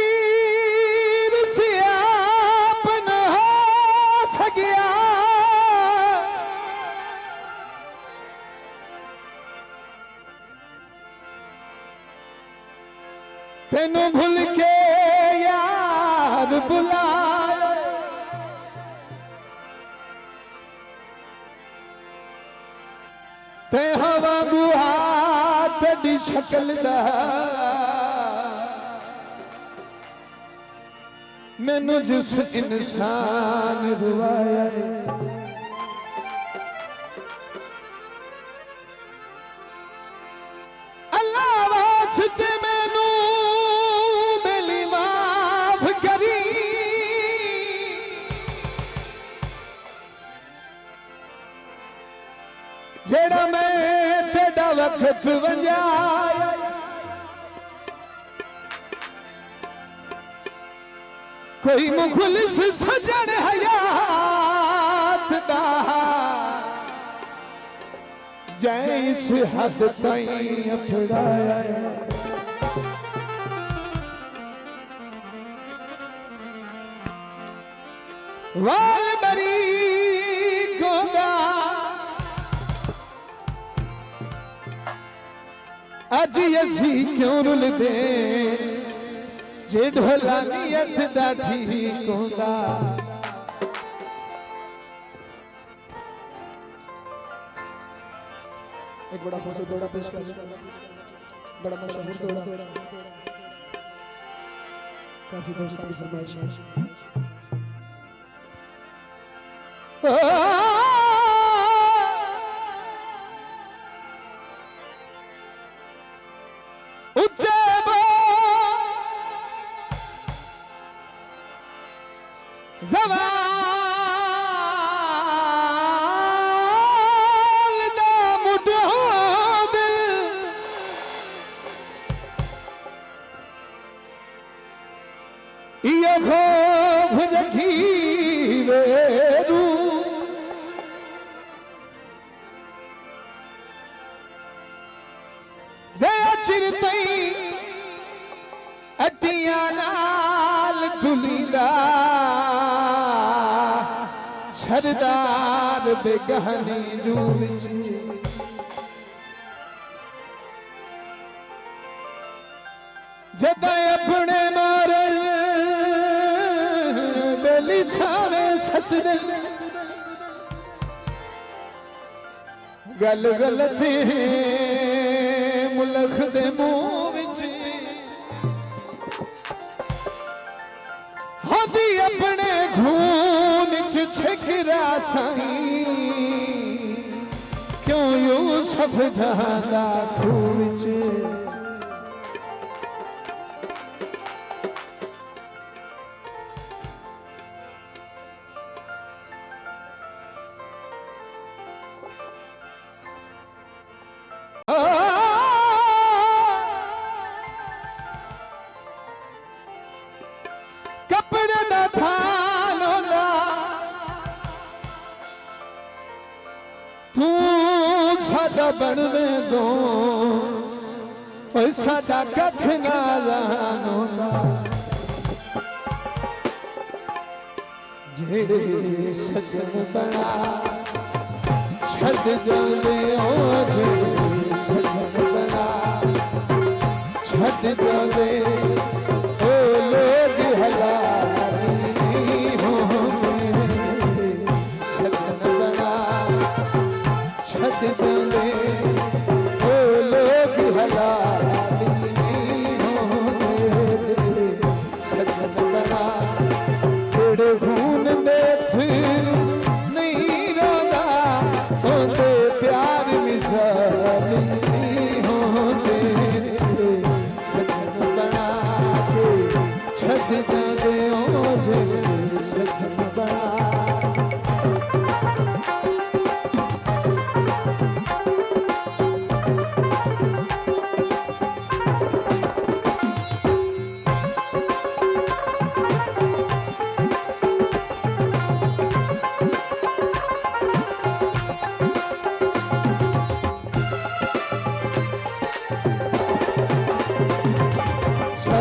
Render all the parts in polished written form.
राहगीर से आपन हो सकिया तेनू भूल के यार बुलाए ते हवा गुहा तेरी शक्ल दा मैनू जिस इंसान रुवाया अल्लाह वास्ते मैनू मेरी माफ करी जेड़ा मैं तेरा वक्त वंजाया कोई मुखलिस सजन हयात दा जैस हद ताईं अपड़ाया वाल बरी कोगा अज असी क्यों रुलदे जे ढोला नियत दा ठीक होंदा एक बड़ा खूबसूरत दौड़ा पेश कर बड़ा मशहूर दौड़ा काफी दोस्तों की फरमाइश है ज़वाल ना मुठो दिल ये खौफ रखी वेरू वे चिरतई अतिया नाल दुलीदा सरदार बेगहनी रूप जदा अपने मारे बेली छावे सच दे गल गलत मुल्क दे मुंह विच होदी अपने खून छिकरा साई क्यों यूसुफ दा खून कपड़े दा थान होंदा तू साडा बनवे दो ओए साडा कख ना लान होंदा जेड़े सजन बना छड़ जांदे ओ जेड़े सजन बना छड़ जांदे ओ लोग हलाली होंदे सजन बना छड़ जांदे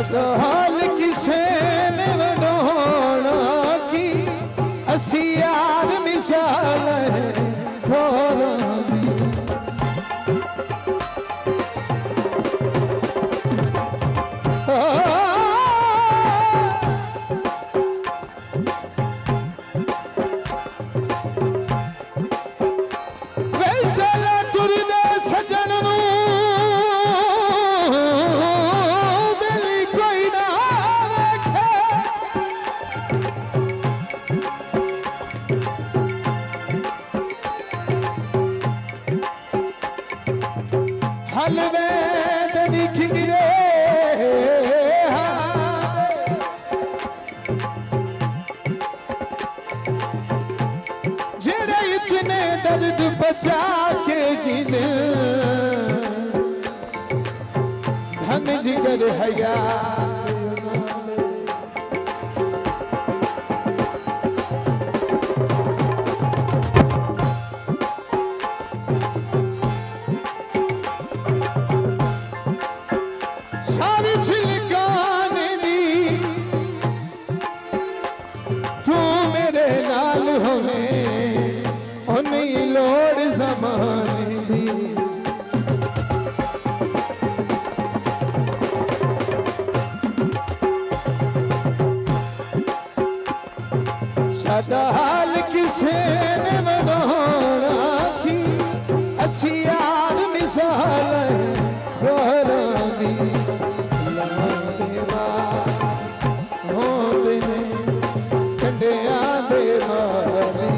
सादा हाल किसे ने बनाना की असी यार मिसाल है हलवे दनी खिंगरे जेड़े इतने दर्द बचा के जिने धन जिगर हया सादा हाल किसे ने बनाना की असी यार मिसाल रोहरानी होंदे ने कंडिया दे मारी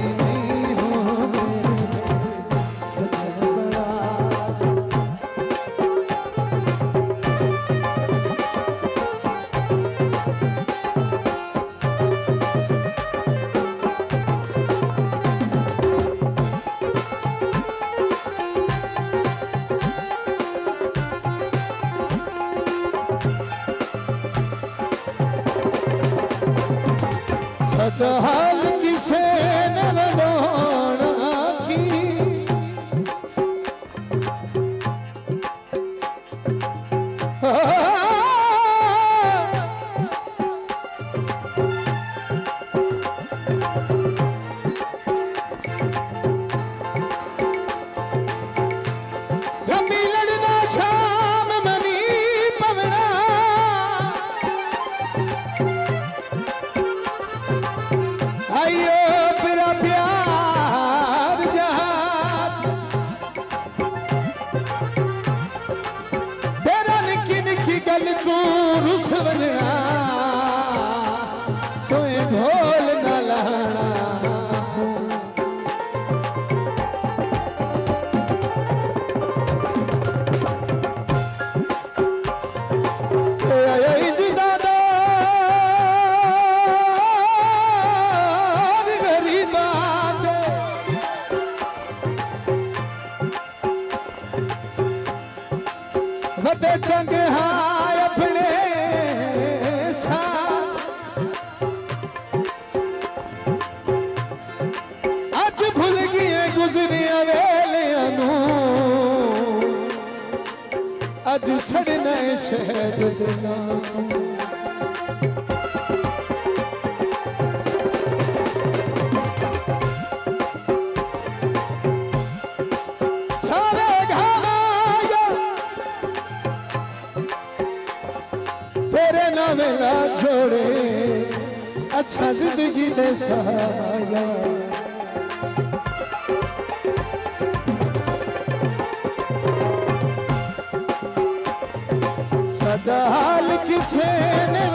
हाल किसे ने बनाना की धमी लड़ना शाम मनी पवना आइयो मेरा प्यार जहां तेरा निकी निकी गल तू रुस वजना तोए ढोल न लाना वदे तंग हाय अपने अज भुल गए गुजरिया वेलियां अज छड़ना शहर तेरे नाम ना छोड़े अच्छा जिंदगी ने सहारा सादा हाल किसे ने